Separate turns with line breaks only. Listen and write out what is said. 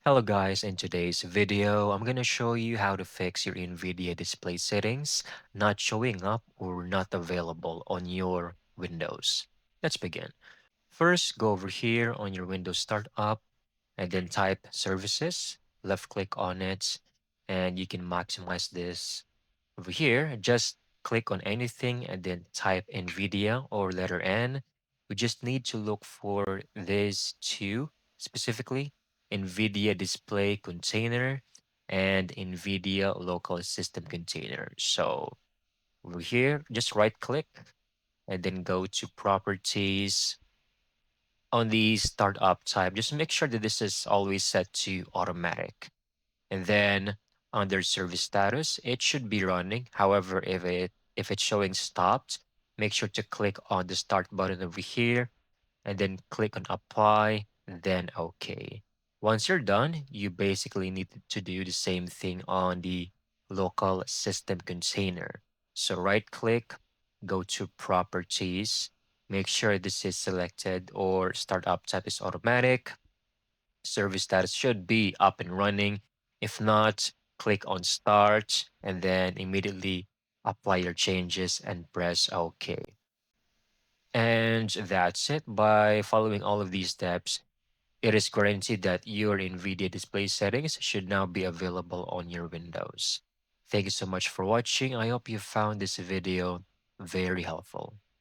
Hello guys, in today's video, I'm gonna show you how to fix your NVIDIA display settings not showing up or not available on your Windows. Let's begin. First, go over here on your Windows Startup and then type Services, left click on it, and you can maximize this over here. Just click on anything and then type NVIDIA or letter N. We just need to look for these two specifically, NVIDIA Display Container and NVIDIA Local System Container. So over here, just right click and then go to Properties on the startup type. Just make sure that this is always set to automatic. And then under service status, it should be running. However, if it's showing stopped, make sure to click on the start button over here and then click on apply, then okay. Once you're done, you basically need to do the same thing on the local system container. So right click, go to properties, make sure this is selected or startup type is automatic. Service status should be up and running. If not, click on start and then immediately apply your changes and press OK. And that's it. By following all of these steps, it is guaranteed that your NVIDIA display settings should now be available on your Windows. Thank you so much for watching. I hope you found this video very helpful.